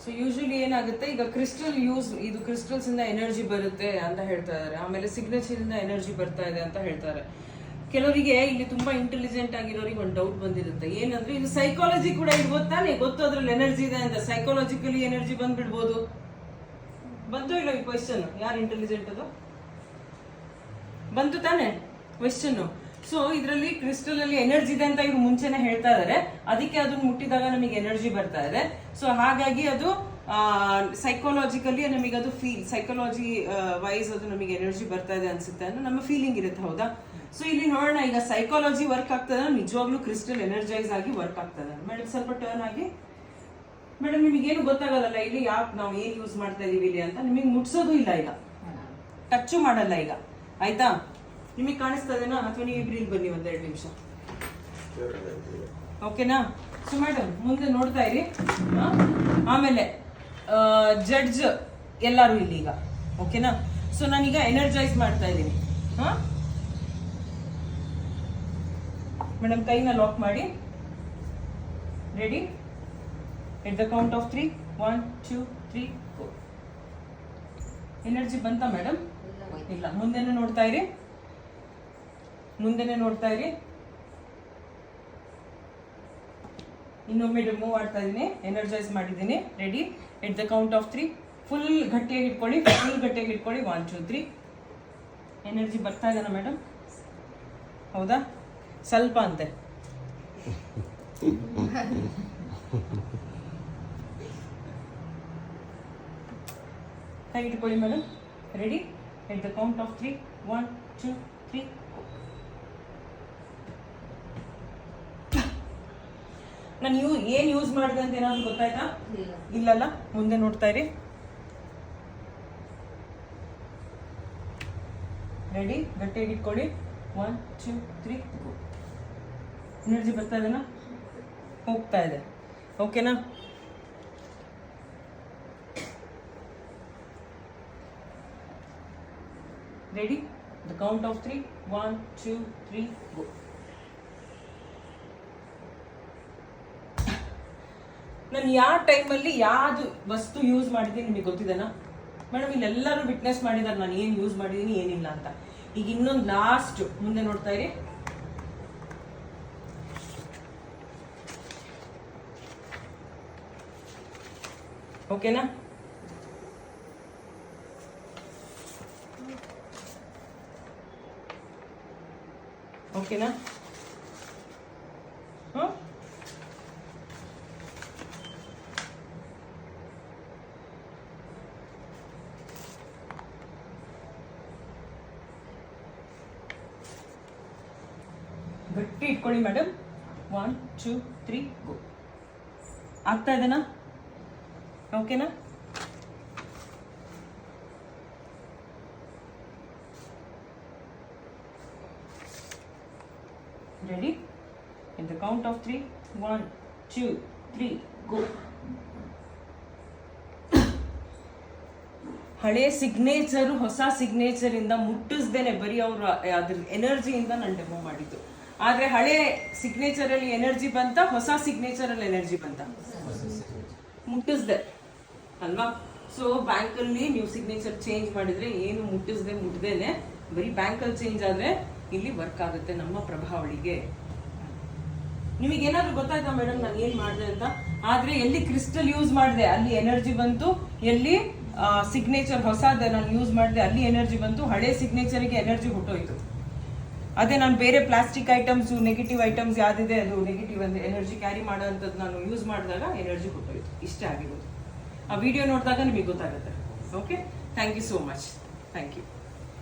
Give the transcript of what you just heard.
So usually ಏನಾಗುತ್ತೆ, ಈಗ crystal ಇದು ಕ್ರಿಸ್ಟಲ್ಸ್ ಇಂದ ಎನರ್ಜಿ ಬರುತ್ತೆ ಅಂತ ಹೇಳ್ತಾ ಇದಾರೆ. ಆಮೇಲೆ ಸಿಗ್ನೇಚರ್ ಇಂದ ಎನರ್ಜಿ ಬರ್ತಾ ಇದೆ ಅಂತ ಹೇಳ್ತಾರೆ. ಕೆಲವರಿಗೆ ಇಲ್ಲಿ ತುಂಬಾ ಇಂಟೆಲಿಜೆಂಟ್ ಆಗಿರೋರಿಗೆ ಒಂದು ಡೌಟ್ ಬಂದಿರುತ್ತೆ, ಏನಂದ್ರೆ ಇದು ಸೈಕಾಲಜಿ ಕೂಡ ಇರ್ಬೋದು ತಾನೆ, ಗೊತ್ತು ಅದ್ರಲ್ಲಿ ಎನರ್ಜಿ ಇದೆ ಅಂತ, ಸೈಕಾಲಜಿಕಲಿ ಎನರ್ಜಿ ಬಂದ್ಬಿಡ್ಬೋದು. ಬಂತು ಇಲ್ಲ ಈ ಕ್ವೆಶ್ಚನ್, ಯಾರು ಇಂಟೆಲಿಜೆಂಟ್ ಅದು ಬಂತು ತಾನೆ ಕ್ವೆಶ್ಚನ್. ಸೊ ಇದರಲ್ಲಿ ಕ್ರಿಸ್ಟಲ್ ಅಲ್ಲಿ ಎನರ್ಜಿ ಇದೆ ಅಂತ ಇವ್ರು ಮುಂಚೆನೆ ಹೇಳ್ತಾ ಇದಾರೆ, ಅದಕ್ಕೆ ಅದನ್ನ ಮುಟ್ಟಿದಾಗ ನಮಗೆ ಎನರ್ಜಿ ಬರ್ತಾ ಇದೆ. ಸೊ ಹಾಗಾಗಿ ಅದು ಸೈಕಾಲಜಿಕಲಿ ನಮಗೆ ಅದು ಸೈಕಾಲಜಿ ವೈಸ್ ಅದು ನಮಗೆ ಎನರ್ಜಿ ಬರ್ತಾ ಇದೆ ಅನ್ಸುತ್ತೆ ಅನ್ನೋ ನಮ್ಮ ಫೀಲಿಂಗ್ ಇರುತ್ತೆ, ಹೌದಾ? ಸೊ ಇಲ್ಲಿ ನೋಡೋಣ, ಈಗ ಸೈಕಾಲಜಿ ವರ್ಕ್ ಆಗ್ತದೆ, ನಿಜವಾಗ್ಲೂ ಕ್ರಿಸ್ಟಲ್ ಎನರ್ಜೈಸ್ ಆಗಿ ವರ್ಕ್ ಆಗ್ತದೆ. ಮೇಡಮ್ ಸ್ವಲ್ಪ ಟರ್ನ್ ಆಗಿ. ಮೇಡಮ್ ನಿಮಗೇನು ಗೊತ್ತಾಗಲ್ಲ ಇಲ್ಲಿ ಯಾಕೆ ನಾವು ಏನ್ ಯೂಸ್ ಮಾಡ್ತಾ ಇದೀವಿ ಇಲ್ಲಿ ಅಂತ, ನಿಮಗೆ ಮುಟ್ಸೋದು ಇಲ್ಲ, ಈಗ ಟಚ್ ಮಾಡಲ್ಲ ಈಗ, ಆಯ್ತಾ? ನಿಮಗೆ ಕಾಣಿಸ್ತಾ ಇದೆನಾ, ಅಥವಾ ನೀವು ಇಬ್ರು ಇಲ್ಲಿ ಬನ್ನಿ ಒಂದೆರಡು ನಿಮಿಷ, ಓಕೆನಾ? ಸೊ ಮೇಡಮ್ ಮುಂದೆ ನೋಡ್ತಾ ಇರಿ. ಆಮೇಲೆ ಜಡ್ಜ್ ಎಲ್ಲರೂ ಇಲ್ಲಿ ಈಗ, ಓಕೆನಾ? ಸೊ ನಾನೀಗ ಎನರ್ಜೈಸ್ ಮಾಡ್ತಾ ಇದ್ದೀನಿ. ಹಾ ಮೇಡಮ್, ಕೈನ ಲಾಕ್ ಮಾಡಿ. Ready? At the count of 3, 1, 2, 3, 4. Energy ಬಂತಾ ಮೇಡಮ್? ಇಲ್ಲ. ಮುಂದೆನೆ ನೋಡ್ತಾ ಇರಿ, ಮುಂದೆನೆ ನೋಡ್ತಾ ಇರಿ. ಇನ್ನೊಮ್ಮೆ ಮೂವ್ ಮಾಡ್ತಾ ಇದ್ದೀನಿ, ಎನರ್ಜೈಸ್ ಮಾಡಿದ್ದೀನಿ. Ready? At the count of 3, full ಗಟ್ಟಿಯಾಗಿ ಇಟ್ಕೊಳ್ಳಿ, ಫುಲ್ ಗಟ್ಟಿಯಾಗಿ ಇಟ್ಕೊಳ್ಳಿ. 1, 2, 3. ಎನರ್ಜಿ ಬರ್ತಾ ಇದೆನಾ ಮೇಡಮ್? ಹೌದಾ? ಸ್ವಲ್ಪ ಅಂತೆ. ಕೈ ಇಟ್ಕೊಳ್ಳಿ madam. Ready? At the count of 3, 1, 2, 3. ನಾನು ಏನ್ ಯೂಸ್ ಮಾಡಿದೆ ಅಂತ ಏನಾದ್ರು ಗೊತ್ತಾಯ್ತಾ? ಇಲ್ಲಲ್ಲ. ಮುಂದೆ ನೋಡ್ತಾ ಇರಿ. ರೆಡಿ? ಗಟ್ಟಿಯಾಗಿ ಇಟ್ಕೊಳ್ಳಿ. 1, 2, 3. ಎನರ್ಜಿ ಬರ್ತಾ ಇದೆನಾ? ಹೋಗ್ತಾ ಇದೆ, ಓಕೆನಾ? ರೆಡಿ? ದ ಕೌಂಟ್ ಆಫ್ 3, 1, 2, 3, ಗೋ. ನಾನು ಯಾವ ಟೈಮಲ್ಲಿ ಯಾವ್ದು ವಸ್ತು ಯೂಸ್ ಮಾಡಿದ್ದೀನಿ ನಿಮಗೆ ಗೊತ್ತಿದೆನಾ ಮೇಡಮ್? ಇಲ್ಲೆಲ್ಲರೂ ವಿಟ್ನೆಸ್ ಮಾಡಿದಾರೆ ನಾನು ಏನ್ ಯೂಸ್ ಮಾಡಿದೀನಿ ಏನಿಲ್ಲ ಅಂತ. ಈಗ ಇನ್ನೊಂದು ಲಾಸ್ಟ್, ಮುಂದೆ ನೋಡ್ತಾ ಇರಿ. ಓಕೆನಾ? ಓಕೆನಾ? ಗಟ್ಟಿ ಇಟ್ಕೊಳ್ಳಿ ಮೇಡಮ್. 1, 2, 3, ಗೋ. ಆಗ್ತಾ ಇದೆನಾ? ಓಕೆನಾ? Ready? In the count of 3, 1, 2, 3, ಗೋ. ಹಳೆ ಸಿಗ್ನೇಚರ್ ಹೊಸ ಸಿಗ್ನೇಚರ್ ಇಂದ ಮುಟ್ಟಿಸ್ದೇನೆ ಬರೀ ಅವ್ರ ಅದ್ರ ಎನರ್ಜಿಯಿಂದ ನಾನು ಡೆಮೋ ಮಾಡಿದ್ದು. ಆದ್ರೆ ಹಳೆ ಸಿಗ್ನೇಚರ್ ಅಲ್ಲಿ ಎನರ್ಜಿ ಬಂತ, ಹೊಸ ಸಿಗ್ನೇಚರ್ ಅಲ್ಲಿ ಎನರ್ಜಿ ಬಂತ, ಮುಟ್ಟಿಸ್ದೆ ಅಲ್ವಾ? ಸೊ ಬ್ಯಾಂಕ್ ಅಲ್ಲಿ ನೀವು ಸಿಗ್ನೇಚರ್ ಚೇಂಜ್ ಮಾಡಿದ್ರೆ ಏನು ಮುಟ್ಟದೇನೆ ಬರೀ ಬ್ಯಾಂಕ್ ಅಲ್ಲಿ ಚೇಂಜ್ ಆದ್ರೆ ಇಲ್ಲಿ ವರ್ಕ್ ಆಗುತ್ತೆ ನಮ್ಮ ಪ್ರಭಾವಳಿಗೆ. ನಿಮಗೆ ಏನಾದ್ರು ಗೊತ್ತಾಯ್ತಾ ಮೇಡಮ್ ನಾನು ಏನ್ ಮಾಡಿದೆ ಅಂತ? ಆದ್ರೆ ಎಲ್ಲಿ ಕ್ರಿಸ್ಟಲ್ ಯೂಸ್ ಮಾಡಿದೆ ಅಲ್ಲಿ ಎನರ್ಜಿ ಬಂತು, ಎಲ್ಲಿ ಸಿಗ್ನೇಚರ್ ಹೊಸದ ನಾನು ಯೂಸ್ ಮಾಡಿದೆ ಅಲ್ಲಿ ಎನರ್ಜಿ ಬಂತು, ಹಳೆ ಸಿಗ್ನೇಚರ್ಗೆ ಎನರ್ಜಿ ಹೊಟ್ಟೋಯ್ತು. ಅದೇ ನಾನು ಬೇರೆ ಪ್ಲಾಸ್ಟಿಕ್ ಐಟಮ್ಸ್, ನೆಗೆಟಿವ್ ಐಟಮ್ಸ್ ಯಾವ್ದಿದೆ ಅದು ನೆಗೆಟಿವ್ ಅಂದ್ರೆ ಎನರ್ಜಿ ಕ್ಯಾರಿ ಮಾಡೋಂಥದ್ದು ನಾನು ಯೂಸ್ ಮಾಡಿದಾಗ ಎನರ್ಜಿ ಹೊಟ್ಟೋಯ್ತು. ಇಷ್ಟೇ ಆಗಿರೋದು. ಆ ವಿಡಿಯೋ ನೋಡಿದಾಗ ನಿಮಗೆ ಗೊತ್ತಾಗುತ್ತೆ. Okay, thank you so much. Thank you.